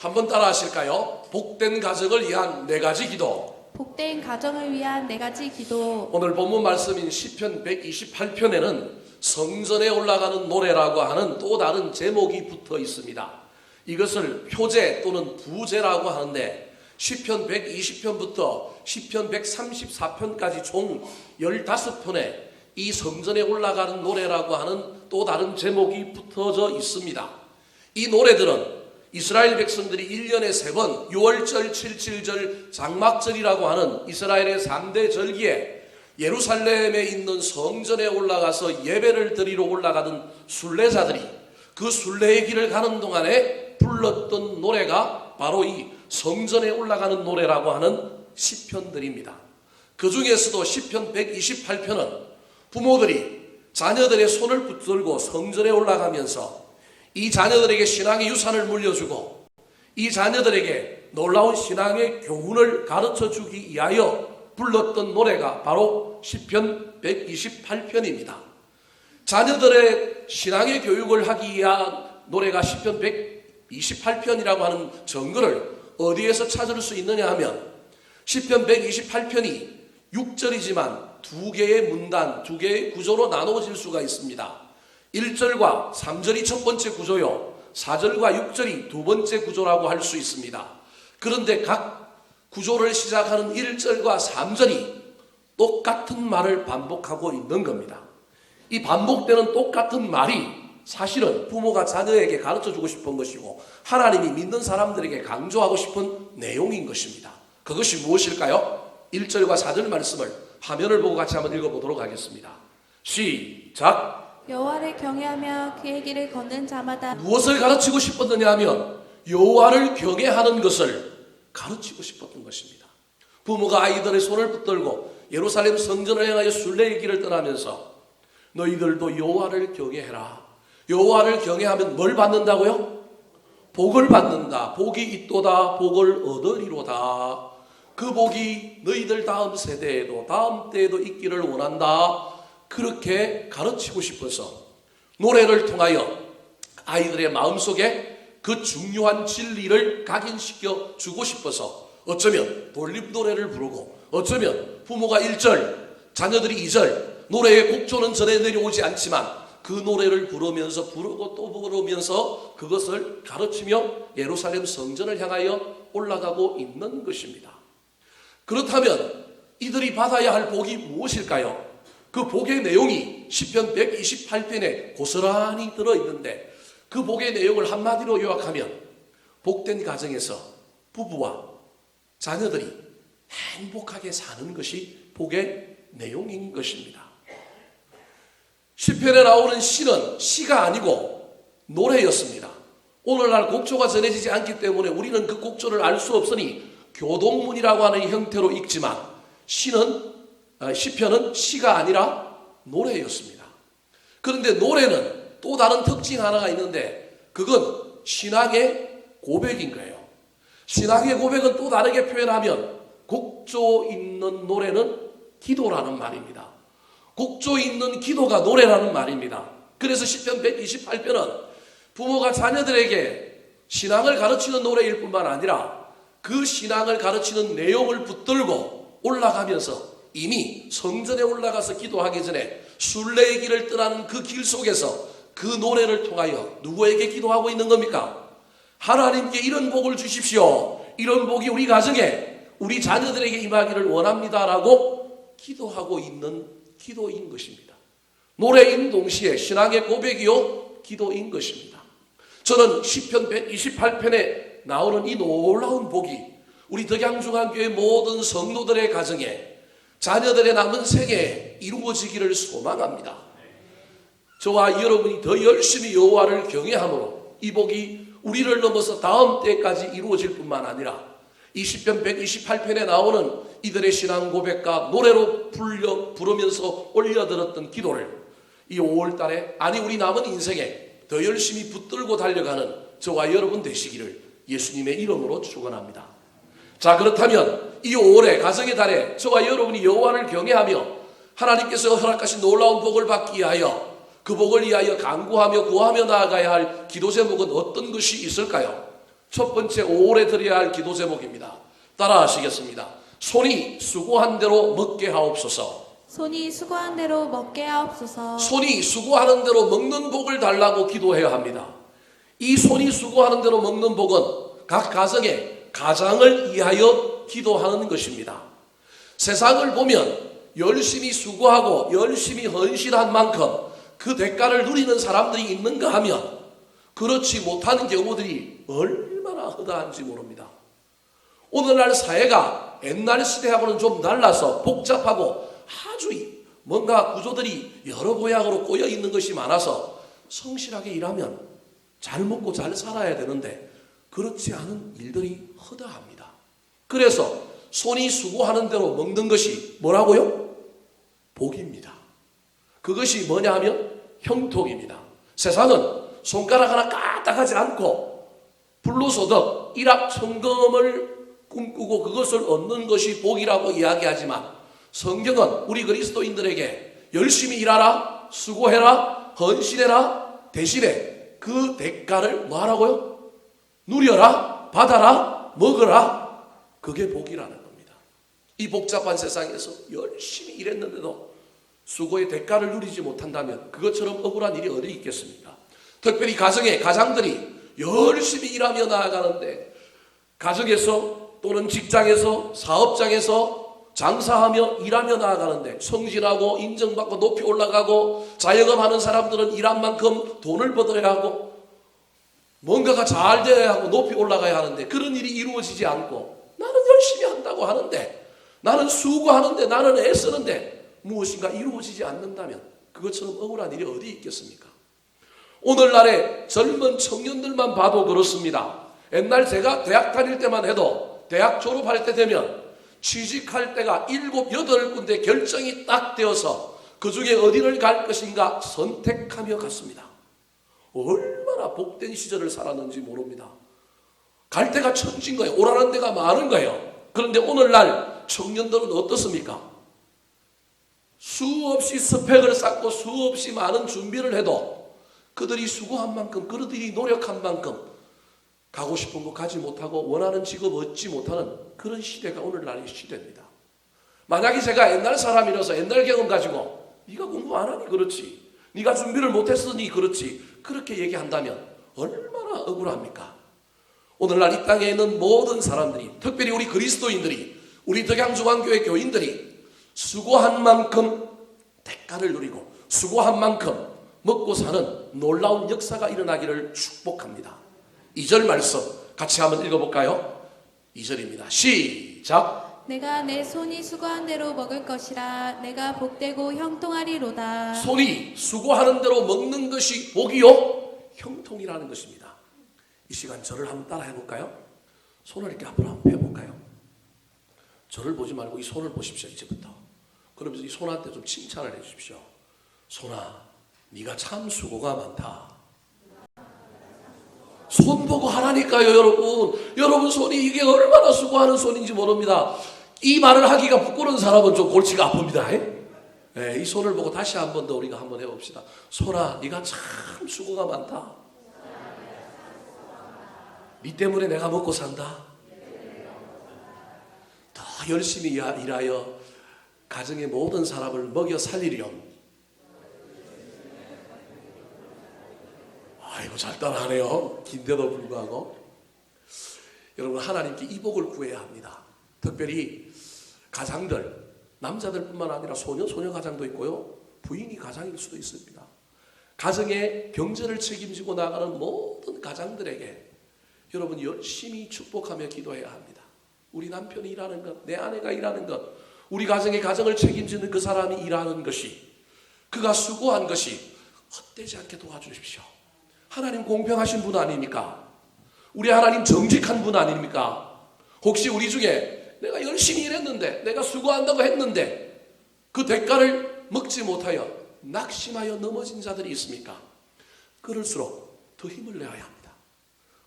한번 따라 하실까요? 복된 가정을 위한 네 가지 기도. 복된 가정을 위한 네 가지 기도. 오늘 본문 말씀인 시편 128편에는 성전에 올라가는 노래라고 하는 또 다른 제목이 붙어 있습니다. 이것을 표제 또는 부제라고 하는데 시편 120편부터 시편 134편까지 총 15편에 이 성전에 올라가는 노래라고 하는 또 다른 제목이 붙어져 있습니다. 이 노래들은 이스라엘 백성들이 1년에 3번 6월절, 7.7절, 장막절이라고 하는 이스라엘의 3대 절기에 예루살렘에 있는 성전에 올라가서 예배를 드리러 올라가던 순례자들이 그 순례의 길을 가는 동안에 불렀던 노래가 바로 이 성전에 올라가는 노래라고 하는 시편들입니다. 그 중에서도 시편 128편은 부모들이 자녀들의 손을 붙들고 성전에 올라가면서 이 자녀들에게 신앙의 유산을 물려주고 이 자녀들에게 놀라운 신앙의 교훈을 가르쳐주기 위하여 불렀던 노래가 바로 시편 128편입니다. 자녀들의 신앙의 교육을 하기 위한 노래가 시편 128편이라고 하는 증거를 어디에서 찾을 수 있느냐 하면 시편 128편이 6절이지만 두 개의 문단, 두 개의 구조로 나누어질 수가 있습니다. 1절과 3절이 첫 번째 구조요, 4절과 6절이 두 번째 구조라고 할 수 있습니다. 그런데 각 구조를 시작하는 1절과 3절이 똑같은 말을 반복하고 있는 겁니다. 이 반복되는 똑같은 말이 사실은 부모가 자녀에게 가르쳐주고 싶은 것이고 하나님이 믿는 사람들에게 강조하고 싶은 내용인 것입니다. 그것이 무엇일까요? 1절과 4절 말씀을 화면을 보고 같이 한번 읽어보도록 하겠습니다. 시작! 여호와를 경외하며 그의 길을 걷는 자마다. 무엇을 가르치고 싶었느냐 하면 여호와를 경외하는 것을 가르치고 싶었던 것입니다. 부모가 아이들의 손을 붙들고 예루살렘 성전을 향하여 순례의 길을 떠나면서 너희들도 여호와를 경외해라. 여호와를 경외하면 뭘 받는다고요? 복을 받는다. 복이 있도다. 복을 얻으리로다. 그 복이 너희들 다음 세대에도 다음 때에도 있기를 원한다. 그렇게 가르치고 싶어서 노래를 통하여 아이들의 마음속에 그 중요한 진리를 각인시켜 주고 싶어서 어쩌면 돌림 노래를 부르고 어쩌면 부모가 1절, 자녀들이 2절, 노래의 곡조는 전해 내려오지 않지만 그 노래를 부르면서 부르고 또 부르면서 그것을 가르치며 예루살렘 성전을 향하여 올라가고 있는 것입니다. 그렇다면 이들이 받아야 할 복이 무엇일까요? 그 복의 내용이 시편 128편에 고스란히 들어있는데 그 복의 내용을 한마디로 요약하면 복된 가정에서 부부와 자녀들이 행복하게 사는 것이 복의 내용인 것입니다. 시편에 나오는 시는 시가 아니고 노래였습니다. 오늘날 곡조가 전해지지 않기 때문에 우리는 그 곡조를 알 수 없으니 교동문이라고 하는 형태로 읽지만 시편은 시가 아니라 노래였습니다. 그런데 노래는 또 다른 특징 하나가 있는데 그건 신앙의 고백인 거예요. 신앙의 고백은 또 다르게 표현하면 곡조 있는 노래는 기도라는 말입니다. 곡조 있는 기도가 노래라는 말입니다. 그래서 시편 128편은 부모가 자녀들에게 신앙을 가르치는 노래일 뿐만 아니라 그 신앙을 가르치는 내용을 붙들고 올라가면서 이미 성전에 올라가서 기도하기 전에 순례의 길을 떠나는 그 길 속에서 그 노래를 통하여 누구에게 기도하고 있는 겁니까? 하나님께 이런 복을 주십시오. 이런 복이 우리 가정에 우리 자녀들에게 임하기를 원합니다라고 기도하고 있는 기도인 것입니다. 노래인 동시에 신앙의 고백이요 기도인 것입니다. 저는 시편 128편에 나오는 이 놀라운 복이 우리 덕양중앙교회 모든 성도들의 가정에 자녀들의 남은 생애에 이루어지기를 소망합니다. 저와 여러분이 더 열심히 여호와를 경외함으로 이 복이 우리를 넘어서 다음 때까지 이루어질 뿐만 아니라 이 시편 128편에 나오는 이들의 신앙 고백과 노래로 부르면서 올려들었던 기도를 이 5월달에 아니 우리 남은 인생에 더 열심히 붙들고 달려가는 저와 여러분 되시기를 예수님의 이름으로 축원합니다. 자, 그렇다면 이 5월의 가정의 달에 저와 여러분이 여호와를 경외하며 하나님께서 허락하신 놀라운 복을 받기 위하여 그 복을 위하여 간구하며 구하며 나아가야 할 기도 제목은 어떤 것이 있을까요? 첫 번째, 오래 드려야 할 기도 제목입니다. 따라 하시겠습니다. 손이 수고한 대로 먹게 하옵소서. 손이 수고한 대로 먹게 하옵소서. 손이 수고하는 대로 먹는 복을 달라고 기도해야 합니다. 이 손이 수고하는 대로 먹는 복은 각 가정의 가장을 위하여 기도하는 것입니다. 세상을 보면 열심히 수고하고 열심히 헌신한 만큼 그 대가를 누리는 사람들이 있는가 하면 그렇지 못하는 경우들이 얼마나 허다한지 모릅니다. 오늘날 사회가 옛날 시대하고는 좀 달라서 복잡하고 아주 뭔가 구조들이 여러 모양으로 꼬여 있는 것이 많아서 성실하게 일하면 잘 먹고 잘 살아야 되는데 그렇지 않은 일들이 허다합니다. 그래서 손이 수고하는 대로 먹는 것이 뭐라고요? 복입니다. 그것이 뭐냐 하면 형통입니다. 세상은 손가락 하나 까딱하지 않고 불로소득, 일확천금을 꿈꾸고 그것을 얻는 것이 복이라고 이야기하지만 성경은 우리 그리스도인들에게 열심히 일하라, 수고해라, 헌신해라 대신에 그 대가를 뭐하라고요? 누려라, 받아라, 먹어라. 그게 복이라는 겁니다. 이 복잡한 세상에서 열심히 일했는데도 수고의 대가를 누리지 못한다면 그것처럼 억울한 일이 어디 있겠습니까? 특별히 가정의 가장들이 열심히 일하며 나아가는데 가정에서 또는 직장에서 사업장에서 장사하며 일하며 나아가는데 성실하고 인정받고 높이 올라가고 자영업하는 사람들은 일한 만큼 돈을 벌어야 하고 뭔가가 잘 되어야 하고 높이 올라가야 하는데 그런 일이 이루어지지 않고 나는 열심히 한다고 하는데 나는 수고하는데 나는 애쓰는데 무엇인가 이루어지지 않는다면 그것처럼 억울한 일이 어디 있겠습니까? 오늘날의 젊은 청년들만 봐도 그렇습니다. 옛날 제가 대학 다닐 때만 해도 대학 졸업할 때 되면 취직할 때가 7, 8군데 결정이 딱 되어서 그 중에 어디를 갈 것인가 선택하며 갔습니다. 얼마나 복된 시절을 살았는지 모릅니다. 갈 데가 천진 거예요. 오라는 데가 많은 거예요. 그런데 오늘날 청년들은 어떻습니까? 수없이 스펙을 쌓고 수없이 많은 준비를 해도 그들이 수고한 만큼 그들이 노력한 만큼 가고 싶은 곳 가지 못하고 원하는 직업 얻지 못하는 그런 시대가 오늘날의 시대입니다. 만약에 제가 옛날 사람이라서 옛날 경험 가지고 네가 공부 안 하니 그렇지, 네가 준비를 못했으니 그렇지 그렇게 얘기한다면 얼마나 억울합니까? 오늘날 이 땅에 있는 모든 사람들이 특별히 우리 그리스도인들이 우리 덕양중앙교회 교인들이 수고한 만큼 대가를 누리고 수고한 만큼 먹고 사는 놀라운 역사가 일어나기를 축복합니다. 2절 말씀 같이 한번 읽어볼까요? 2절입니다. 시작. 내가 내 손이 수고한 대로 먹을 것이라 내가 복되고 형통하리로다. 손이 수고하는 대로 먹는 것이 복이요 형통이라는 것입니다. 이 시간 저를 한번 따라 해볼까요? 손을 이렇게 앞으로 한번 펴볼까요? 저를 보지 말고 이 손을 보십시오. 이제부터. 그러면서 이 손한테 좀 칭찬을 해주십시오. 손아, 네가 참 수고가 많다. 손 보고 하라니까요, 여러분. 여러분 손이 이게 얼마나 수고하는 손인지 모릅니다. 이 말을 하기가 부끄러운 사람은 좀 골치가 아픕니다. 이 손을 보고 다시 한 번 더 우리가 한번 해봅시다. 손아, 네가 참 수고가 많다. 네 때문에 내가 먹고 산다. 더 열심히 일하여 가정의 모든 사람을 먹여 살리렴. 아이고 잘 따라하네요. 긴데도 불구하고 여러분 하나님께 이 복을 구해야 합니다. 특별히 가장들, 남자들뿐만 아니라 소녀 가장도 있고요. 부인이 가장일 수도 있습니다. 가정의 경제를 책임지고 나가는 모든 가장들에게 여러분 열심히 축복하며 기도해야 합니다. 우리 남편이 일하는 것, 내 아내가 일하는 것, 우리 가정의 가정을 책임지는 그 사람이 일하는 것이 그가 수고한 것이 헛되지 않게 도와주십시오. 하나님 공평하신 분 아닙니까? 우리 하나님 정직한 분 아닙니까? 혹시 우리 중에 내가 열심히 일했는데 내가 수고한다고 했는데 그 대가를 먹지 못하여 낙심하여 넘어진 자들이 있습니까? 그럴수록 더 힘을 내야 합니다.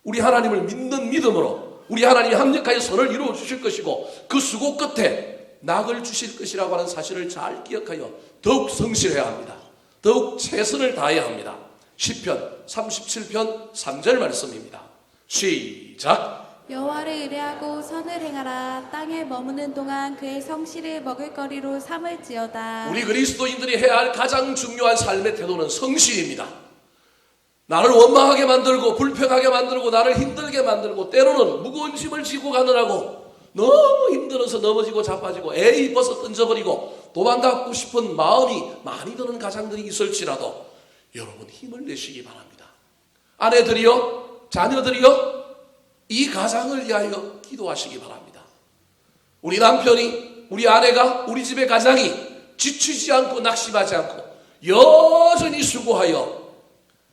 우리 하나님을 믿는 믿음으로 우리 하나님이 합력하여 선을 이루어 주실 것이고 그 수고 끝에 낙을 주실 것이라고 하는 사실을 잘 기억하여 더욱 성실해야 합니다. 더욱 최선을 다해야 합니다. 시편 37편 3절 말씀입니다. 시작. 여호와를 의뢰하고 선을 행하라. 땅에 머무는 동안 그의 성실을 먹을 거리로 삼을지어다. 우리 그리스도인들이 해야 할 가장 중요한 삶의 태도는 성실입니다. 나를 원망하게 만들고 불평하게 만들고 나를 힘들게 만들고 때로는 무거운 짐을 지고 가느라고 너무 힘들어서 넘어지고 자빠지고 에이 벗어 던져버리고 도망가고 싶은 마음이 많이 드는 가장들이 있을지라도 여러분 힘을 내시기 바랍니다. 아내들이요, 자녀들이요, 이 가장을 위하여 기도하시기 바랍니다. 우리 남편이, 우리 아내가, 우리 집의 가장이 지치지 않고 낙심하지 않고 여전히 수고하여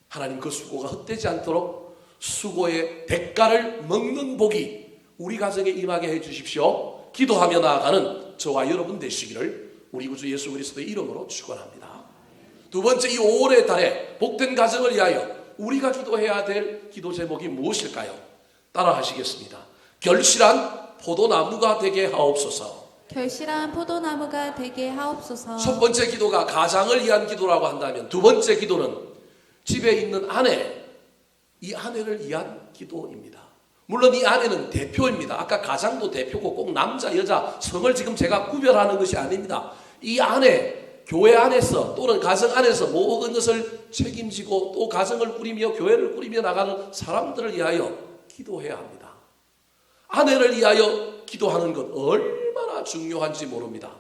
하나님 그 수고가 헛되지 않도록 수고의 대가를 먹는 복이 우리 가정에 임하게 해 주십시오. 기도하며 나아가는 저와 여러분 되시기를 우리 구주 예수 그리스도의 이름으로 축원합니다. 두 번째, 이 5월의 달에 복된 가정을 위하여 우리가 기도해야 될 기도 제목이 무엇일까요? 따라 하시겠습니다. 결실한 포도나무가 되게 하옵소서. 결실한 포도나무가 되게 하옵소서. 첫 번째 기도가 가장을 위한 기도라고 한다면 두 번째 기도는 집에 있는 아내, 이 아내를 위한 기도입니다. 물론 이 아내는 대표입니다. 아까 가장도 대표고 꼭 남자, 여자, 성을 지금 제가 구별하는 것이 아닙니다. 이 아내, 교회 안에서 또는 가정 안에서 모든 것을 책임지고 또 가정을 꾸리며 교회를 꾸리며 나가는 사람들을 위하여 기도해야 합니다. 아내를 위하여 기도하는 것 얼마나 중요한지 모릅니다.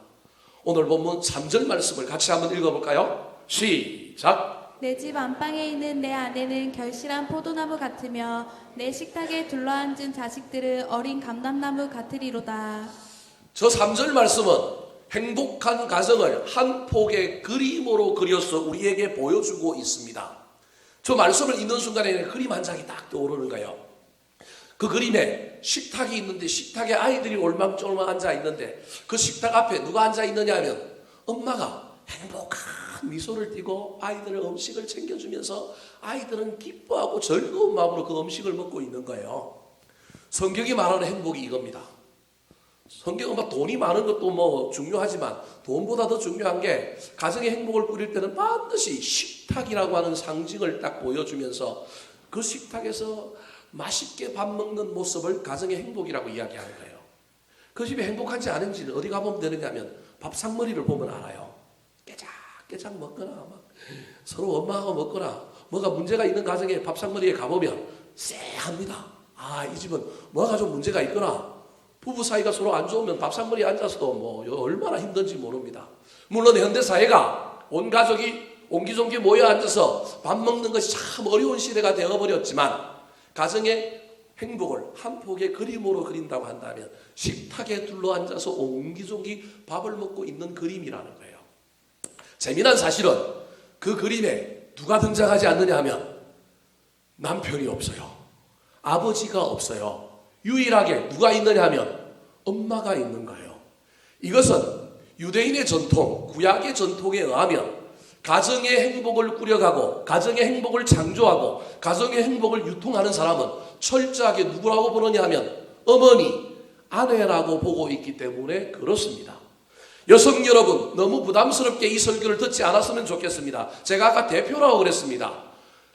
오늘 본문 3절 말씀을 같이 한번 읽어볼까요? 시작. 내 집 안방에 있는 내 아내는 결실한 포도나무 같으며 내 식탁에 둘러앉은 자식들은 어린 감람나무 같으리로다. 저 3절 말씀은 행복한 가정을 한 폭의 그림으로 그려서 우리에게 보여주고 있습니다. 저 말씀을 읽는 순간에 그림 한 장이 딱 떠오르는 거예요. 그 그림에 식탁이 있는데 식탁에 아이들이 올망졸망 앉아 있는데 그 식탁 앞에 누가 앉아 있느냐 하면 엄마가 행복한 미소를 띠고 아이들의 음식을 챙겨주면서 아이들은 기뻐하고 즐거운 마음으로 그 음식을 먹고 있는 거예요. 성경이 말하는 행복이 이겁니다. 성경은 막 돈이 많은 것도 뭐 중요하지만 돈보다 더 중요한 게 가정의 행복을 꾸릴 때는 반드시 식탁이라고 하는 상징을 딱 보여주면서 그 식탁에서 맛있게 밥 먹는 모습을 가정의 행복이라고 이야기하는 거예요. 그 집이 행복한지 아닌지는 어디 가보면 되느냐 하면 밥상머리를 보면 알아요. 깨작 먹거나 막 서로 엄마하고 먹거나 뭐가 문제가 있는 가정에 밥상머리에 가보면 쎄합니다. 아, 이 집은 뭐가 좀 문제가 있거나 부부 사이가 서로 안 좋으면 밥상머리에 앉아서도 뭐 얼마나 힘든지 모릅니다. 물론 현대사회가 온 가족이 옹기종기 모여 앉아서 밥 먹는 것이 참 어려운 시대가 되어버렸지만 가정의 행복을 한 폭의 그림으로 그린다고 한다면 식탁에 둘러앉아서 옹기종기 밥을 먹고 있는 그림이라는 거예요. 재미난 사실은 그 그림에 누가 등장하지 않느냐 하면 남편이 없어요. 아버지가 없어요. 유일하게 누가 있느냐 하면 엄마가 있는 거예요. 이것은 유대인의 전통, 구약의 전통에 의하면 가정의 행복을 꾸려가고 가정의 행복을 창조하고 가정의 행복을 유통하는 사람은 철저하게 누구라고 보느냐 하면 어머니, 아내라고 보고 있기 때문에 그렇습니다. 여성 여러분, 너무 부담스럽게 이 설교를 듣지 않았으면 좋겠습니다. 제가 아까 대표라고 그랬습니다.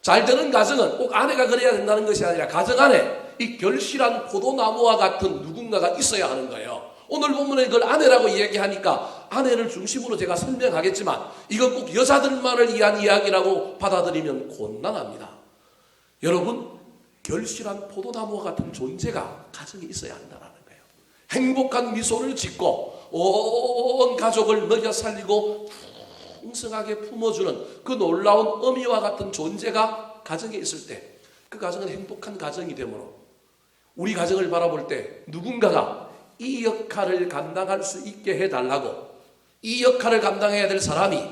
잘 되는 가정은 꼭 아내가 그래야 된다는 것이 아니라 가정 안에 이 결실한 포도나무와 같은 누군가가 있어야 하는 거예요. 오늘 본문에 그걸 아내라고 이야기하니까 아내를 중심으로 제가 설명하겠지만 이건 꼭 여자들만을 위한 이야기라고 받아들이면 곤란합니다. 여러분, 결실한 포도나무와 같은 존재가 가정에 있어야 한다는 거예요. 행복한 미소를 짓고 온 가족을 먹여 살리고 풍성하게 품어주는 그 놀라운 어미와 같은 존재가 가정에 있을 때 그 가정은 행복한 가정이 되므로 우리 가정을 바라볼 때 누군가가 이 역할을 감당할 수 있게 해달라고, 이 역할을 감당해야 될 사람이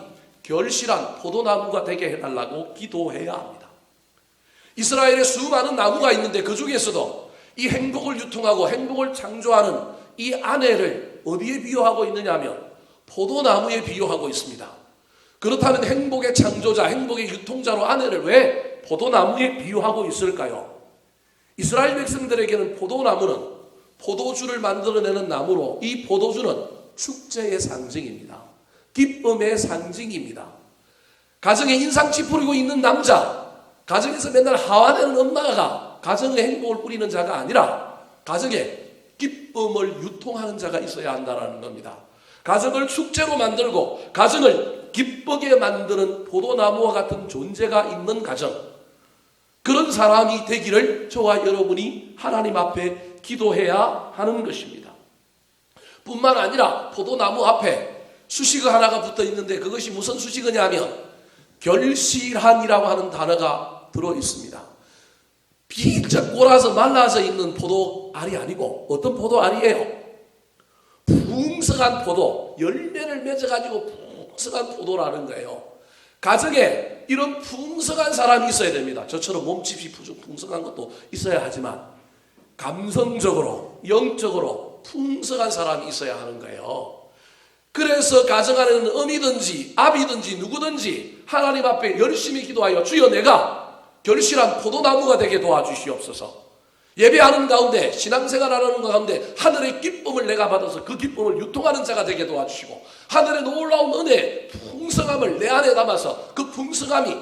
결실한 포도나무가 되게 해달라고 기도해야 합니다. 이스라엘에 수많은 나무가 있는데 그 중에서도 이 행복을 유통하고 행복을 창조하는 이 아내를 어디에 비유하고 있느냐 하면 포도나무에 비유하고 있습니다. 그렇다면 행복의 창조자, 행복의 유통자로 아내를 왜 포도나무에 비유하고 있을까요? 이스라엘 백성들에게는 포도나무는 포도주를 만들어내는 나무로 이 포도주는 축제의 상징입니다. 기쁨의 상징입니다. 가정에 인상 찌푸리고 있는 남자, 가정에서 맨날 화내는 엄마가 가정의 행복을 꾸리는 자가 아니라 가정에 기쁨을 유통하는 자가 있어야 한다는 겁니다. 가정을 축제로 만들고 가정을 기쁘게 만드는 포도나무와 같은 존재가 있는 가정, 그런 사람이 되기를 저와 여러분이 하나님 앞에 기도해야 하는 것입니다. 뿐만 아니라 포도나무 앞에 수식어 하나가 붙어 있는데 그것이 무슨 수식어냐면 결실한이라고 하는 단어가 들어 있습니다. 비쩍 골아서 말라서 있는 포도알이 아니고 어떤 포도알이에요? 풍성한 포도, 열매를 맺어가지고 풍성한 포도라는 거예요. 가정에 이런 풍성한 사람이 있어야 됩니다. 저처럼 몸집이 풍성한 것도 있어야 하지만 감성적으로, 영적으로 풍성한 사람이 있어야 하는 거예요. 그래서 가정 안에는 어미든지 아비든지 누구든지 하나님 앞에 열심히 기도하여 주여 내가 결실한 포도나무가 되게 도와주시옵소서. 예배하는 가운데 신앙생활하는 가운데 하늘의 기쁨을 내가 받아서 그 기쁨을 유통하는 자가 되게 도와주시고 하늘의 놀라운 은혜 풍성함을 내 안에 담아서 그 풍성함이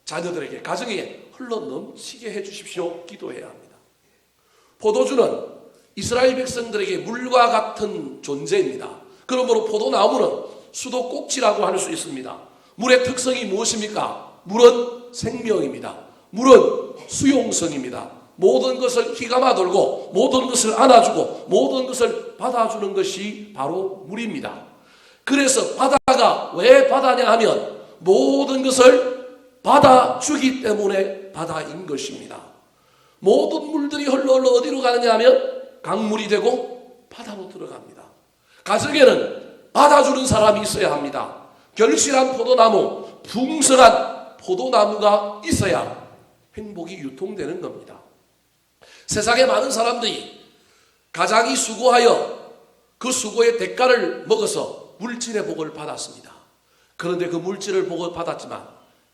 자녀들에게 가정에 흘러 넘치게 해주십시오. 기도해야 합니다. 포도주는 이스라엘 백성들에게 물과 같은 존재입니다. 그러므로 포도나무는 수도꼭지라고 할 수 있습니다. 물의 특성이 무엇입니까? 물은 생명입니다. 물은 수용성입니다. 모든 것을 휘감아 돌고 모든 것을 안아주고 모든 것을 받아주는 것이 바로 물입니다. 그래서 바다가 왜 바다냐 하면 모든 것을 받아주기 때문에 바다인 것입니다. 모든 물들이 흘러 어디로 가느냐 하면 강물이 되고 바다로 들어갑니다. 가정에는 받아주는 사람이 있어야 합니다. 결실한 포도나무, 풍성한 포도나무가 있어야 행복이 유통되는 겁니다. 세상에 많은 사람들이 가장이 수고하여 그 수고의 대가를 먹어서 물질의 복을 받았습니다. 그런데 그 물질을 복을 받았지만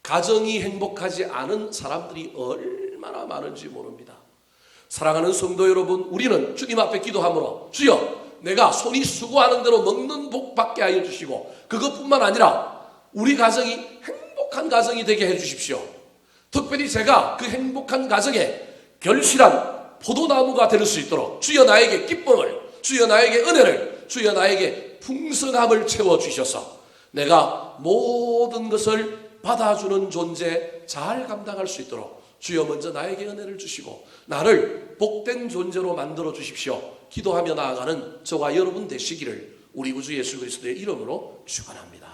가정이 행복하지 않은 사람들이 얼마나 많은지 모릅니다. 사랑하는 성도 여러분, 우리는 주님 앞에 기도함으로 주여 내가 손이 수고하는 대로 먹는 복 받게 하여 주시고 그것뿐만 아니라 우리 가정이 행복한 가정이 되게 해 주십시오. 특별히 제가 그 행복한 가정에 결실한 포도나무가 될 수 있도록 주여 나에게 기쁨을, 주여 나에게 은혜를, 주여 나에게 풍성함을 채워주셔서 내가 모든 것을 받아주는 존재 잘 감당할 수 있도록 주여 먼저 나에게 은혜를 주시고 나를 복된 존재로 만들어 주십시오. 기도하며 나아가는 저와 여러분 되시기를 우리 구주 예수 그리스도의 이름으로 축원합니다.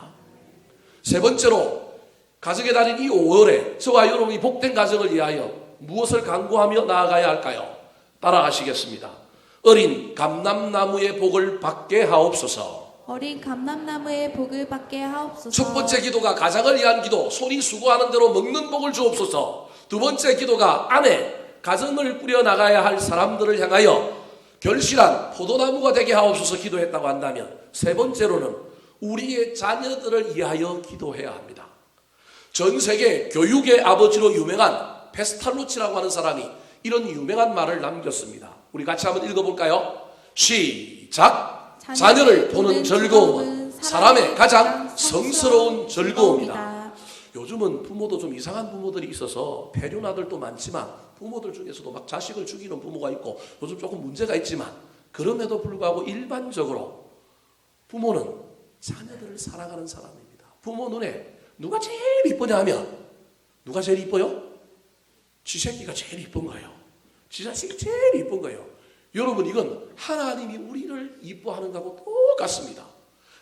세 번째로 가정의 달인 이 5월에 저와 여러분이 복된 가정을 위하여 무엇을 강구하며 나아가야 할까요? 따라가시겠습니다. 어린 감람나무의 복을 받게 하옵소서. 어린 감람나무의 복을 받게 하옵소서. 첫 번째 기도가 가장을 위한 기도, 손이 수고하는 대로 먹는 복을 주옵소서. 두 번째 기도가 아내, 가정을 꾸려나가야 할 사람들을 향하여 결실한 포도나무가 되게 하옵소서 기도했다고 한다면 세 번째로는 우리의 자녀들을 위하여 기도해야 합니다. 전 세계 교육의 아버지로 유명한 페스탈루치라고 하는 사람이 이런 유명한 말을 남겼습니다. 우리 같이 한번 읽어볼까요? 시작! 자녀를 보는 즐거움은 사람의 가장 성스러운 즐거움이다. 요즘은 부모도 좀 이상한 부모들이 있어서 배륜 아들도 많지만 부모들 중에서도 막 자식을 죽이는 부모가 있고 요즘 조금 문제가 있지만 그럼에도 불구하고 일반적으로 부모는 자녀들을 사랑하는 사람입니다. 부모 눈에 누가 제일 이쁘냐 하면 누가 제일 이뻐요? 지 새끼가 제일 이쁜 거예요. 지 자식이 제일 이쁜 거예요. 여러분 이건 하나님이 우리를 이뻐하는 거하고 똑같습니다.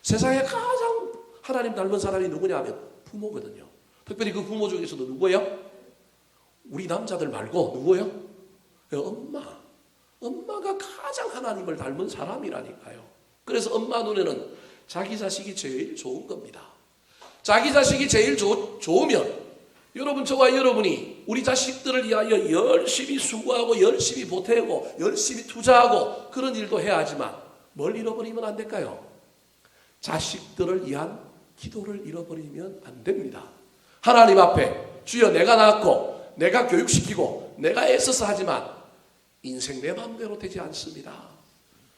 세상에 가장 하나님 닮은 사람이 누구냐 하면 부모거든요. 특별히 그 부모 중에서도 누구예요? 우리 남자들 말고 누구예요? 엄마. 엄마가 가장 하나님을 닮은 사람이라니까요. 그래서 엄마 눈에는 자기 자식이 제일 좋은 겁니다. 자기 자식이 제일 좋으면 여러분 저와 여러분이 우리 자식들을 위하여 열심히 수고하고 열심히 보태고 열심히 투자하고 그런 일도 해야 하지만 뭘 잃어버리면 안 될까요? 자식들을 위한 기도를 잃어버리면 안 됩니다. 하나님 앞에 주여 내가 낳았고 내가 교육시키고 내가 애써서 하지만 인생 내 마음대로 되지 않습니다.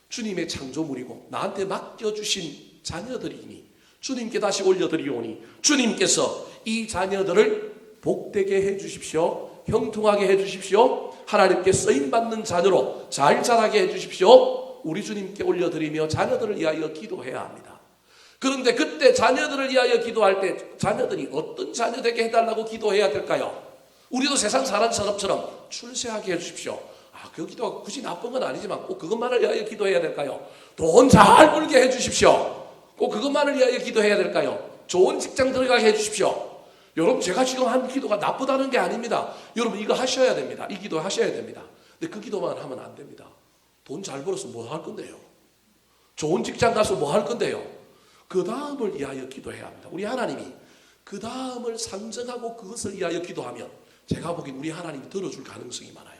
주님의 창조물이고 나한테 맡겨주신 자녀들이니 주님께 다시 올려드리오니 주님께서 이 자녀들을 복되게 해주십시오. 형통하게 해주십시오. 하나님께 쓰임받는 자녀로 잘 자라게 해주십시오. 우리 주님께 올려드리며 자녀들을 위하여 기도해야 합니다. 그런데 그때 자녀들을 위하여 기도할 때 자녀들이 어떤 자녀 되게 해달라고 기도해야 될까요? 우리도 세상 사는 사람처럼 출세하게 해주십시오. 그 기도가 굳이 나쁜 건 아니지만 꼭 그것만을 위하여 기도해야 될까요? 돈 잘 벌게 해주십시오. 꼭 그것만을 위하여 기도해야 될까요? 좋은 직장 들어가게 해주십시오. 여러분, 제가 지금 한 기도가 나쁘다는 게 아닙니다. 여러분, 이거 하셔야 됩니다. 이 기도 하셔야 됩니다. 근데 그 기도만 하면 안 됩니다. 돈 잘 벌어서 뭐 할 건데요? 좋은 직장 가서 뭐 할 건데요? 그 다음을 위하여 기도해야 합니다. 우리 하나님이 그 다음을 상정하고 그것을 위하여 기도하면 제가 보기엔 우리 하나님이 들어줄 가능성이 많아요.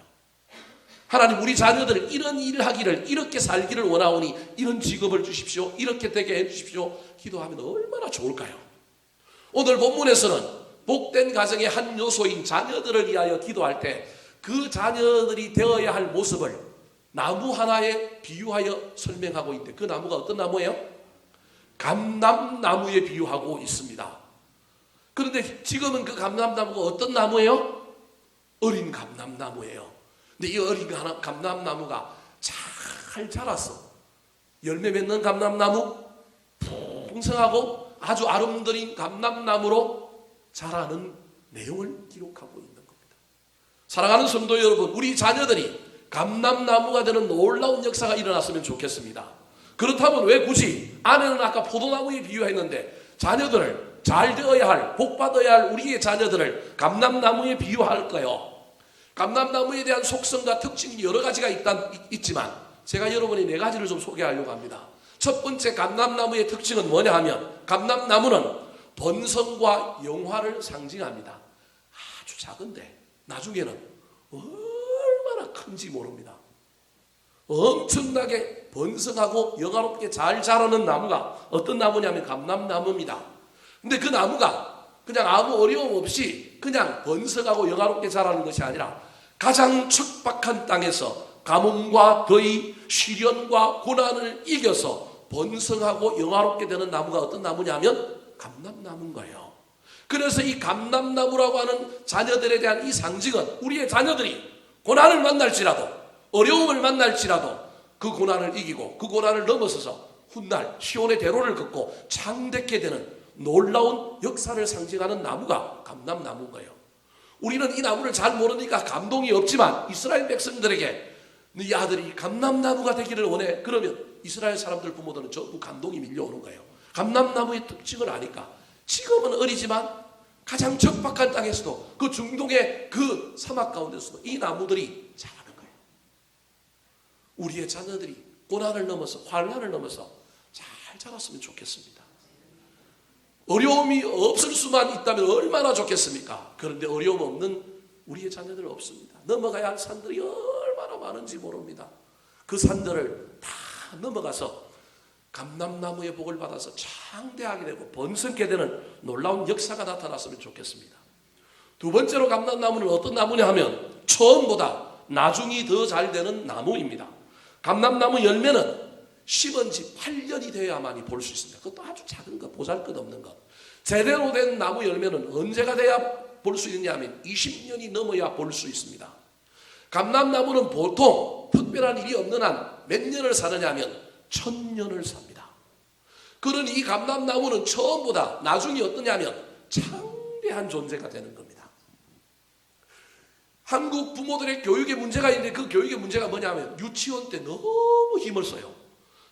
하나님, 우리 자녀들 이런 일을 하기를, 이렇게 살기를 원하오니 이런 직업을 주십시오, 이렇게 되게 해주십시오, 기도하면 얼마나 좋을까요? 오늘 본문에서는 복된 가정의 한 요소인 자녀들을 위하여 기도할 때 그 자녀들이 되어야 할 모습을 나무 하나에 비유하여 설명하고 있는데, 그 나무가 어떤 나무예요? 감람나무에 비유하고 있습니다. 그런데 지금은 그 감람나무가 어떤 나무예요? 어린 감람나무예요. 근데 이 어린 감람나무가 잘 자랐어. 열매 맺는 감람나무, 풍성하고 아주 아름드린 감람나무로 자라는 내용을 기록하고 있는 겁니다. 사랑하는 성도 여러분, 우리 자녀들이 감람나무가 되는 놀라운 역사가 일어났으면 좋겠습니다. 그렇다면 왜 굳이 아내는 아까 포도나무에 비유했는데 자녀들을 잘 되어야 할, 복받아야 할 우리의 자녀들을 감람나무에 비유할까요? 감람나무에 대한 속성과 특징이 여러 가지가 있지만 제가 여러분이 네 가지를 좀 소개하려고 합니다. 첫 번째 감람나무의 특징은 뭐냐 하면, 감람나무는 번성과 영화를 상징합니다. 아주 작은데 나중에는 얼마나 큰지 모릅니다. 엄청나게 번성하고 영화롭게 잘 자라는 나무가 어떤 나무냐면 감람나무입니다. 근데 그 나무가 그냥 아무 어려움 없이 그냥 번성하고 영화롭게 자라는 것이 아니라 가장 척박한 땅에서 가뭄과 더위, 시련과 고난을 이겨서 번성하고 영화롭게 되는 나무가 어떤 나무냐면 감람나무인 거예요. 그래서 이 감람나무라고 하는 자녀들에 대한 이 상징은 우리의 자녀들이 고난을 만날지라도, 어려움을 만날지라도 그 고난을 이기고 그 고난을 넘어서서 훗날 시온의 대로를 걷고 창대케 되는 놀라운 역사를 상징하는 나무가 감람나무인 거예요. 우리는 이 나무를 잘 모르니까 감동이 없지만 이스라엘 백성들에게 네 아들이 감람나무가 되기를 원해, 그러면 이스라엘 사람들 부모들은 전부 감동이 밀려오는 거예요. 감람나무의 특징을 아니까. 지금은 어리지만 가장 적박한 땅에서도, 그 중동의 그 사막 가운데서도 이 나무들이 자라는 거예요. 우리의 자녀들이 고난을 넘어서, 환난을 넘어서 잘 자랐으면 좋겠습니다. 어려움이 없을 수만 있다면 얼마나 좋겠습니까? 그런데 어려움 없는 우리의 자녀들 없습니다. 넘어가야 할 산들이 얼마나 많은지 모릅니다. 그 산들을 다 넘어가서 감람나무의 복을 받아서 창대하게 되고 번성케 되는 놀라운 역사가 나타났으면 좋겠습니다. 두 번째로 감람나무는 어떤 나무냐 하면 처음보다 나중이 더 잘 되는 나무입니다. 감람나무 열매는 심은 지 8년이 되어야만이 볼 수 있습니다. 그것도 아주 작은 것, 보잘것없는 것. 제대로 된 나무 열매는 언제가 돼야 볼 수 있느냐 하면 20년이 넘어야 볼 수 있습니다. 감람나무는 보통 특별한 일이 없는 한 몇 년을 사느냐 하면 1000년을 삽니다. 그러니 이 감람나무는 처음보다 나중이 어떠냐면 창대한 존재가 되는 겁니다. 한국 부모들의 교육에 문제가 있는데 그 교육의 문제가 뭐냐면 유치원 때 너무 힘을 써요.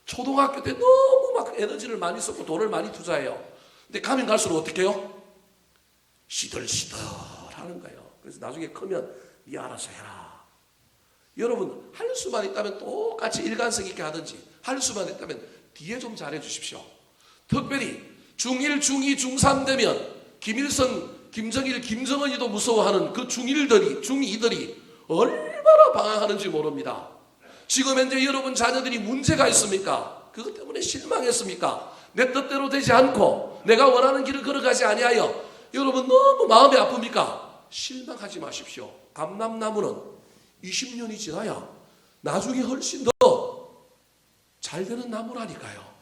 초등학교 때 너무 막 에너지를 많이 썼고 돈을 많이 투자해요. 근데 가면 갈수록 어떻게 해요? 시들시들 하는 거예요. 그래서 나중에 크면 네 알아서 해라. 여러분, 할 수만 있다면 똑같이 일관성 있게 하든지, 할 수만 있다면 뒤에 좀 잘해 주십시오. 특별히 중1, 중2, 중3 되면 김일성, 김정일, 김정은이도 무서워하는 그 중1들이, 중2들이 얼마나 방황하는지 모릅니다. 지금 현재 여러분 자녀들이 문제가 있습니까? 그것 때문에 실망했습니까? 내 뜻대로 되지 않고 내가 원하는 길을 걸어가지 아니하여 여러분 너무 마음이 아픕니까? 실망하지 마십시오. 감람나무는 20년이 지나야 나중에 훨씬 더 잘 되는 나무라니까요.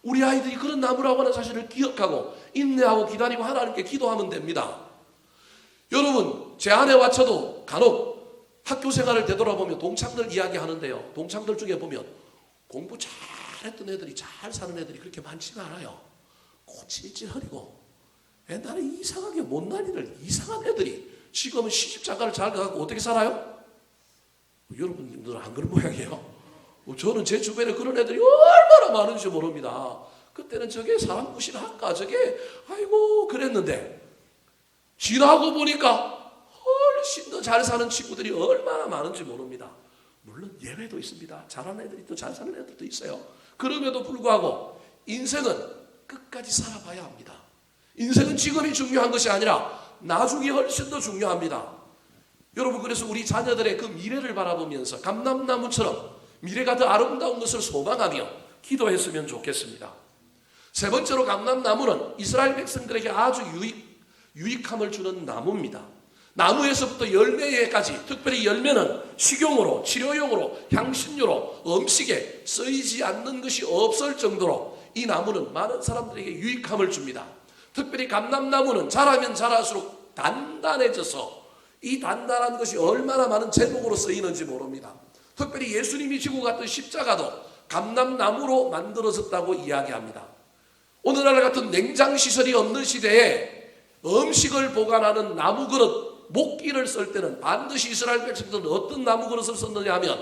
우리 아이들이 그런 나무라고 하는 사실을 기억하고 인내하고 기다리고 하나님께 기도하면 됩니다. 여러분, 제 아내와 저도 간혹 학교 생활을 되돌아보면 동창들 이야기하는데요. 동창들 중에 보면 공부 잘했던 애들이, 잘 사는 애들이 그렇게 많지가 않아요. 찔찔거리고 옛날에 이상하게 못난 일을 이상한 애들이 지금은 시집장가를 잘 가고 어떻게 살아요? 여러분들은 안 그런 모양이에요. 저는 제 주변에 그런 애들이 얼마나 많은지 모릅니다. 그때는 저게 사람 무시할까, 저게 아이고 그랬는데 지나고 보니까 훨씬 더 잘 사는 친구들이 얼마나 많은지 모릅니다. 물론 예외도 있습니다. 잘하는 애들이 또 잘 사는 애들도 있어요. 그럼에도 불구하고 인생은 끝까지 살아봐야 합니다. 인생은 지금이 중요한 것이 아니라 나중이 훨씬 더 중요합니다. 여러분, 그래서 우리 자녀들의 그 미래를 바라보면서 감람나무처럼 미래가 더 아름다운 것을 소망하며 기도했으면 좋겠습니다. 세 번째로 감람나무는 이스라엘 백성들에게 아주 유익함을 주는 나무입니다. 나무에서부터 열매에까지, 특별히 열매는 식용으로, 치료용으로, 향신료로, 음식에 쓰이지 않는 것이 없을 정도로 이 나무는 많은 사람들에게 유익함을 줍니다. 특별히 감람나무는 자라면 자랄수록 단단해져서 이 단단한 것이 얼마나 많은 제목으로 쓰이는지 모릅니다. 특별히 예수님이 지고 갔던 십자가도 감람나무로 만들어졌다고 이야기합니다. 오늘날 같은 냉장시설이 없는 시대에 음식을 보관하는 나무 그릇, 목기를 쓸 때는 반드시 이스라엘 백성들은 어떤 나무 그릇을 썼느냐 하면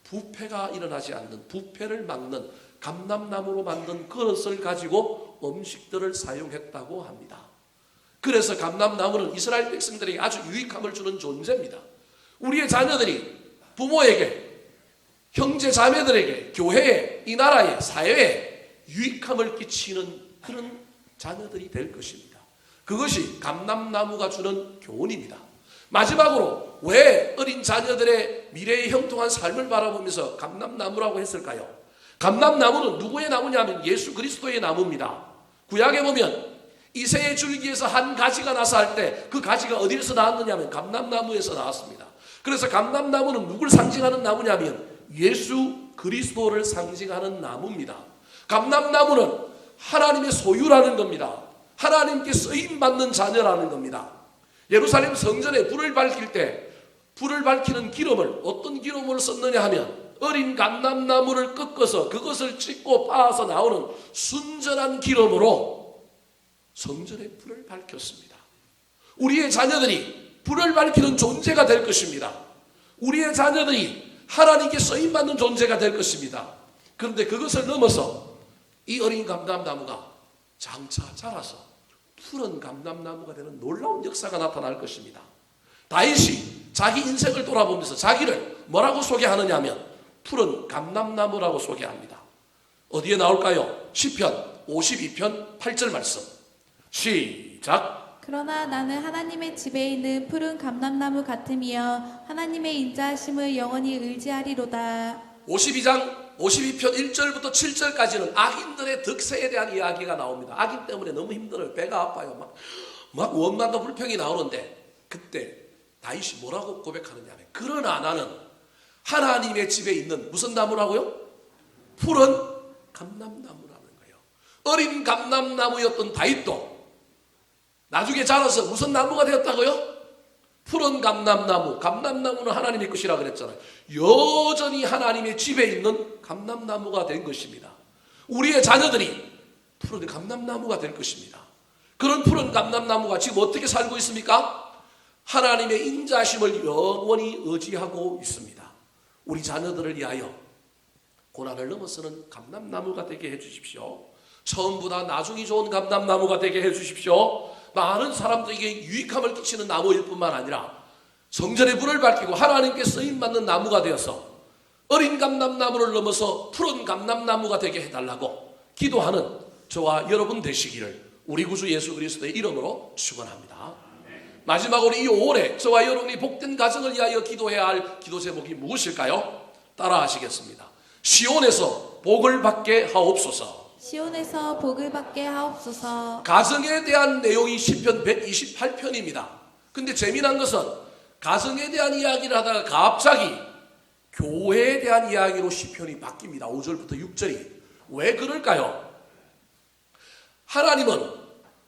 부패가 일어나지 않는, 부패를 막는 감람나무로 만든 그릇을 가지고 음식들을 사용했다고 합니다. 그래서 감람나무는 이스라엘 백성들에게 아주 유익함을 주는 존재입니다. 우리의 자녀들이 부모에게, 형제 자매들에게, 교회에, 이 나라에, 사회에 유익함을 끼치는 그런 자녀들이 될 것입니다. 그것이 감람나무가 주는 교훈입니다. 마지막으로 왜 어린 자녀들의 미래의 형통한 삶을 바라보면서 감람나무라고 했을까요? 감람나무는 누구의 나무냐면 예수 그리스도의 나무입니다. 구약에 보면 이새의 줄기에서 한 가지가 나서 할 때 그 가지가 어디에서 나왔느냐면 감람나무에서 나왔습니다. 그래서 감람나무는 누굴 상징하는 나무냐면 예수 그리스도를 상징하는 나무입니다. 감람나무는 하나님의 소유라는 겁니다. 하나님께 쓰임받는 자녀라는 겁니다. 예루살렘 성전에 불을 밝힐 때 불을 밝히는 기름을 어떤 기름을 썼느냐 하면 어린 감람나무를 꺾어서 그것을 찢고 빻아서 나오는 순전한 기름으로 성전에 불을 밝혔습니다. 우리의 자녀들이 불을 밝히는 존재가 될 것입니다. 우리의 자녀들이 하나님께 쓰임받는 존재가 될 것입니다. 그런데 그것을 넘어서 이 어린 감람나무가 장차 자라서 푸른 감람나무가 되는 놀라운 역사가 나타날 것입니다. 다윗이 자기 인생을 돌아보면서 자기를 뭐라고 소개하느냐 하면 푸른 감람나무라고 소개합니다. 어디에 나올까요? 시편 52편 8절 말씀 시작. 그러나 나는 하나님의 집에 있는 푸른 감람나무 같으며 하나님의 인자하심을 영원히 의지하리로다. 52장 52편 1절부터 7절까지는 악인들의 득세에 대한 이야기가 나옵니다. 악인 때문에 너무 힘들어요. 배가 아파요. 막 원망과 불평이 나오는데 그때 다윗이 뭐라고 고백하느냐 하면 그러나 나는 하나님의 집에 있는 무슨 나무라고요? 푸른 감람나무라는 거예요. 어린 감람나무였던 다윗도 나중에 자라서 무슨 나무가 되었다고요? 푸른 감람나무. 감람나무는 하나님의 것이라 그랬잖아요. 여전히 하나님의 집에 있는 감람나무가 된 것입니다. 우리의 자녀들이 푸른 감람나무가 될 것입니다. 그런 푸른 감람나무가 지금 어떻게 살고 있습니까? 하나님의 인자심을 영원히 의지하고 있습니다. 우리 자녀들을 위하여 고난을 넘어서는 감람나무가 되게 해주십시오. 처음보다 나중이 좋은 감람나무가 되게 해주십시오. 많은 사람들에게 유익함을 끼치는 나무일 뿐만 아니라 성전의 불을 밝히고 하나님께 쓰임받는 나무가 되어서 어린 감람나무를 넘어서 푸른 감람나무가 되게 해달라고 기도하는 저와 여러분 되시기를 우리 구주 예수 그리스도의 이름으로 축원합니다. 마지막으로 이 5월에 저와 여러분이 복된 가정을 위하여 기도해야 할 기도 제목이 무엇일까요? 따라 하시겠습니다. 시온에서 복을 받게 하옵소서. 시온에서 복을 받게 하옵소서. 가정에 대한 내용이 시편 128편입니다. 근데 재미난 것은 가정에 대한 이야기를 하다가 갑자기 교회에 대한 이야기로 시편이 바뀝니다. 5절부터 6절이. 왜 그럴까요? 하나님은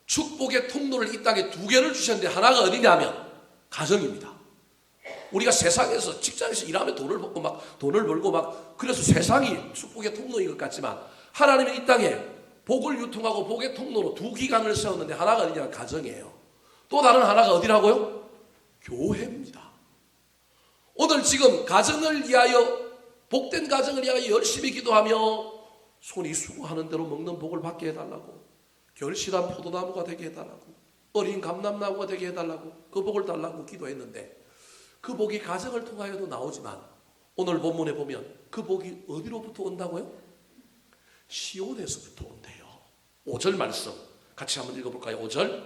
축복의 통로를 이 땅에 두 개를 주셨는데 하나가 어디냐면 가정입니다. 우리가 세상에서 직장에서 일하면 돈을 벌고 막 그래서 세상이 축복의 통로인 것 같지만 하나님은 이 땅에 복을 유통하고 복의 통로로 두 기관을 세웠는데 하나가 어디냐? 가정이에요. 또 다른 하나가 어디라고요? 교회입니다. 오늘 지금 가정을 위하여 복된 가정을 위하여 열심히 기도하며 손이 수고하는 대로 먹는 복을 받게 해달라고, 결실한 포도나무가 되게 해달라고, 어린 감람나무가 되게 해달라고, 그 복을 달라고 기도했는데 그 복이 가정을 통하여도 나오지만 오늘 본문에 보면 그 복이 어디로부터 온다고요? 시온에서부터 온대요. 5절 말씀 같이 한번 읽어볼까요? 5절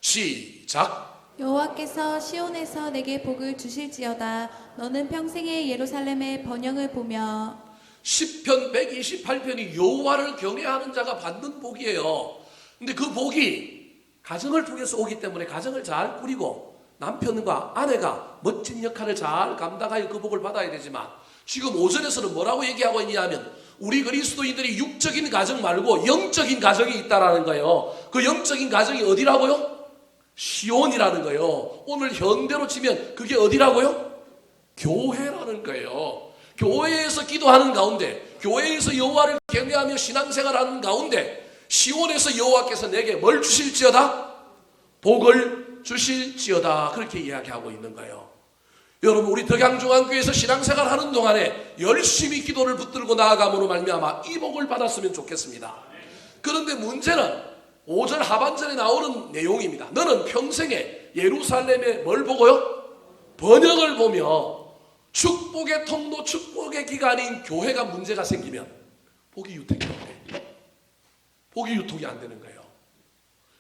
시작. 여호와께서 시온에서 내게 복을 주실지어다. 너는 평생에 예루살렘의 번영을 보며. 시편 128편이 여호와를 경외하는 자가 받는 복이에요. 근데 그 복이 가정을 통해서 오기 때문에 가정을 잘 꾸리고 남편과 아내가 멋진 역할을 잘 감당하여 그 복을 받아야 되지만 지금 5절에서는 뭐라고 얘기하고 있냐면 우리 그리스도인들이 육적인 가정 말고 영적인 가정이 있다라는 거예요. 그 영적인 가정이 어디라고요? 시온이라는 거예요. 오늘 현대로 치면 그게 어디라고요? 교회라는 거예요. 교회에서 기도하는 가운데, 교회에서 여호와를 경외하며 신앙생활하는 가운데 시온에서 여호와께서 내게 뭘 주실지어다? 복을 주실지어다. 그렇게 이야기하고 있는 거예요. 여러분, 우리 덕양중앙교회에서 신앙생활하는 동안에 열심히 기도를 붙들고 나아감으로 말미암아 이 복을 받았으면 좋겠습니다. 그런데 문제는 5절 하반절에 나오는 내용입니다. 너는 평생에 예루살렘에 뭘 보고요? 번영을 보며 축복의 통로, 축복의 기관인 교회가 문제가 생기면 복이 유통이 안 돼. 복이 유통이 안 되는 거예요.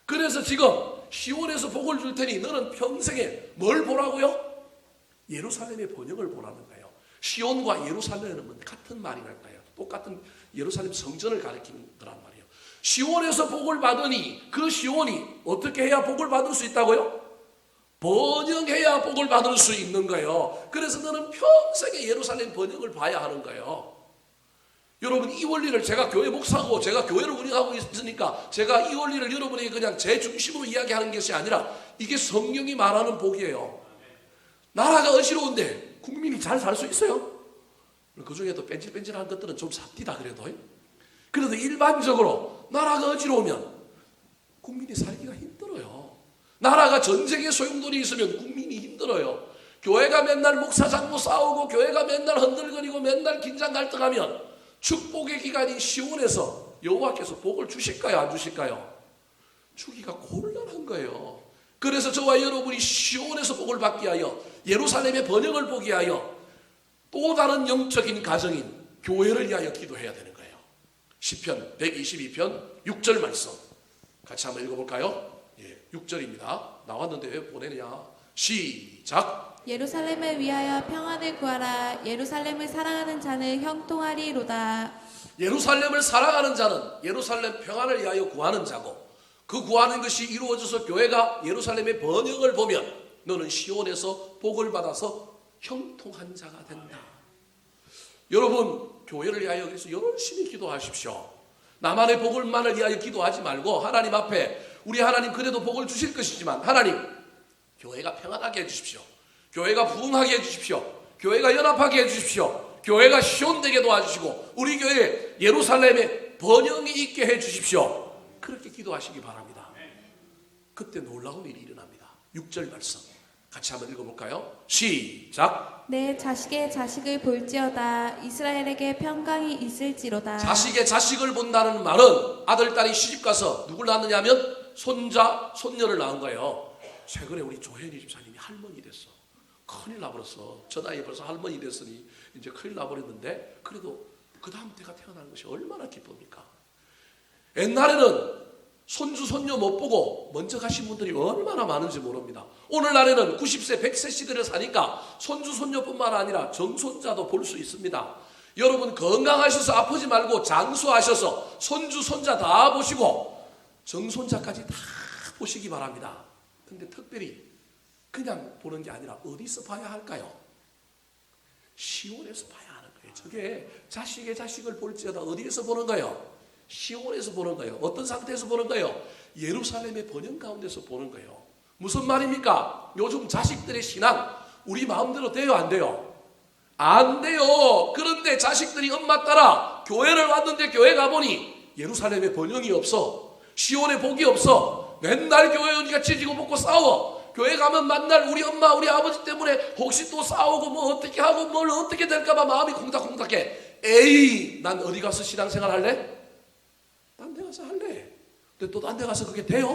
그래서 지금 시온에서 복을 줄 테니 너는 평생에 뭘 보라고요? 예루살렘의 번영을 보라는 거예요. 시온과 예루살렘은 같은 말이랄까요? 똑같은 예루살렘 성전을 가리키는 거란 말이에요. 시온에서 복을 받으니 그 시온이 어떻게 해야 복을 받을 수 있다고요? 번영해야 복을 받을 수 있는 거예요. 그래서 너는 평생에 예루살렘 번영을 봐야 하는 거예요. 여러분, 이 원리를 제가 교회 목사고 제가 교회를 운영하고 있으니까 제가 이 원리를 여러분에게 그냥 제 중심으로 이야기하는 것이 아니라 이게 성경이 말하는 복이에요. 나라가 어지러운데 국민이 잘 살 수 있어요? 그 중에도 뺀질뺀질한 것들은 좀 삽디다 그래도. 그래도 일반적으로 나라가 어지러우면 국민이 살기가 힘들어요. 나라가 전쟁의 소용돌이 있으면 국민이 힘들어요. 교회가 맨날 목사 장로 싸우고 교회가 맨날 흔들거리고 맨날 긴장 갈등하면 축복의 기간인 시온에서 여호와께서 복을 주실까요? 안 주실까요? 주기가 곤란한 거예요. 그래서 저와 여러분이 시온에서 복을 받기 위하여 예루살렘의 번영을 보기 위하여 또 다른 영적인 가정인 교회를 위하여 기도해야 되는 거예요. 시편 122편 6절 말씀 같이 한번 읽어볼까요? 6절입니다. 나왔는데 왜 보내느냐? 시작. 예루살렘을 위하여 평안을 구하라. 예루살렘을 사랑하는 자는 형통하리로다. 예루살렘을 사랑하는 자는 예루살렘 평안을 위하여 구하는 자고, 그 구하는 것이 이루어져서 교회가 예루살렘의 번영을 보면 너는 시온에서 복을 받아서 형통한 자가 된다. 여러분, 교회를 위하여 그래서 열심히 기도하십시오. 나만의 복을만을 위하여 기도하지 말고 하나님 앞에 우리 하나님 그래도 복을 주실 것이지만 하나님, 교회가 평안하게 해주십시오. 교회가 부흥하게 해주십시오. 교회가 연합하게 해주십시오. 교회가 시온되게 도와주시고 우리 교회 예루살렘에 번영이 있게 해주십시오. 그렇게 기도하시기 바랍니다. 그때 놀라운 일이 일어납니다. 6절 말씀 같이 한번 읽어볼까요? 시작. 내 자식의 자식을 볼지어다. 이스라엘에게 평강이 있을지로다. 자식의 자식을 본다는 말은 아들, 딸이 시집가서 누굴 낳느냐면 손자, 손녀를 낳은 거예요. 최근에 우리 조혜리 집사님이 할머니 됐어. 큰일 나버렸어. 저 나이에 벌써 할머니 됐으니 이제 큰일 나버렸는데 그래도 그 다음 때가 태어나는 것이 얼마나 기쁩니까? 옛날에는 손주, 손녀 못 보고 먼저 가신 분들이 얼마나 많은지 모릅니다. 오늘날에는 90세, 100세 시대를 사니까 손주, 손녀뿐만 아니라 정손자도 볼 수 있습니다. 여러분, 건강하셔서 아프지 말고 장수하셔서 손주, 손자 다 보시고 정손자까지 다 보시기 바랍니다. 근데 특별히 그냥 보는 게 아니라 어디서 봐야 할까요? 시온에서 봐야 하는 거예요. 저게 자식의 자식을 볼지어다 어디에서 보는 거예요? 시온에서 보는 거예요. 어떤 상태에서 보는 거예요? 예루살렘의 번영 가운데서 보는 거예요. 무슨 말입니까? 요즘 자식들의 신앙 우리 마음대로 돼요, 안 돼요? 안 돼요. 그런데 자식들이 엄마 따라 교회를 왔는데 교회 가보니 예루살렘에 번영이 없어. 시온에 복이 없어. 맨날 교회 오니까 찢고 먹고 싸워. 교회 가면 만날 우리 엄마 우리 아버지 때문에 혹시 또 싸우고 뭐 어떻게 하고 뭘 어떻게 될까봐 마음이 콩닥콩닥해. 에이, 난 어디 가서 신앙생활 할래? 딴 데 가서 할래. 근데 또 딴 데 가서 그게 돼요?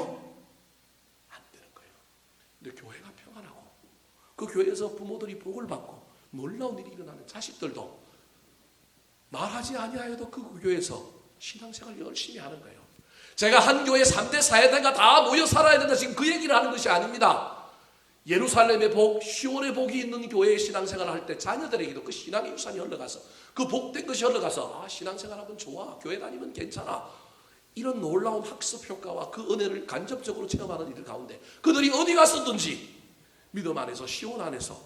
안 되는 거예요. 근데 교회가 평안하고 그 교회에서 부모들이 복을 받고 놀라운 일이 일어나는 자식들도 말하지 아니하여도 그 교회에서 신앙생활 열심히 하는 거예요. 제가 한 교회 3대 4대가 다 모여 살아야 된다 지금 그 얘기를 하는 것이 아닙니다. 예루살렘의 복, 시온의 복이 있는 교회에 신앙생활을 할 때 자녀들에게도 그 신앙의 유산이 흘러가서 그 복된 것이 흘러가서 신앙생활하면 좋아, 교회 다니면 괜찮아, 이런 놀라운 학습 효과와 그 은혜를 간접적으로 체험하는 이들 가운데 그들이 어디 갔었든지 믿음 안에서 시온 안에서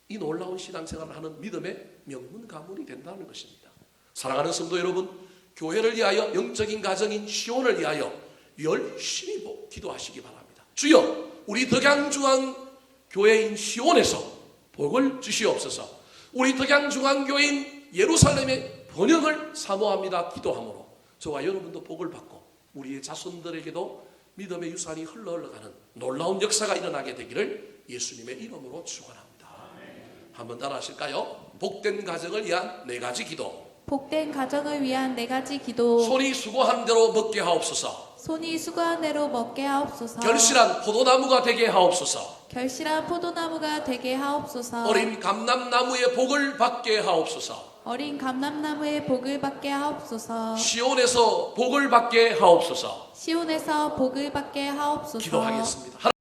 이 놀라운 신앙생활을 하는 믿음의 명문 가문이 된다는 것입니다. 사랑하는 성도 여러분, 교회를 위하여 영적인 가정인 시온을 위하여 열심히 기도하시기 바랍니다. 주여, 우리 덕양중앙교회인 시온에서 복을 주시옵소서. 우리 덕양중앙교회인 예루살렘의 번영을 사모합니다. 기도함으로 저와 여러분도 복을 받고 우리의 자손들에게도 믿음의 유산이 흘러가는 놀라운 역사가 일어나게 되기를 예수님의 이름으로 축원합니다. 한번 따라 하실까요? 복된 가정을 위한 4가지 기도. 복된 가정을 위한 4가지 기도. 손이 수고한 대로 먹게 하옵소서. 손이 수고한 대로 먹게 하옵소서. 결실한 포도나무가 되게 하옵소서. 결실한 포도나무가 되게 하옵소서. 어린 감람나무의 복을 받게 하옵소서. 어린 감람나무의 복을 받게 하옵소서. 시온에서 복을 받게 하옵소서. 시온에서 복을 받게 하옵소서. 기도하겠습니다.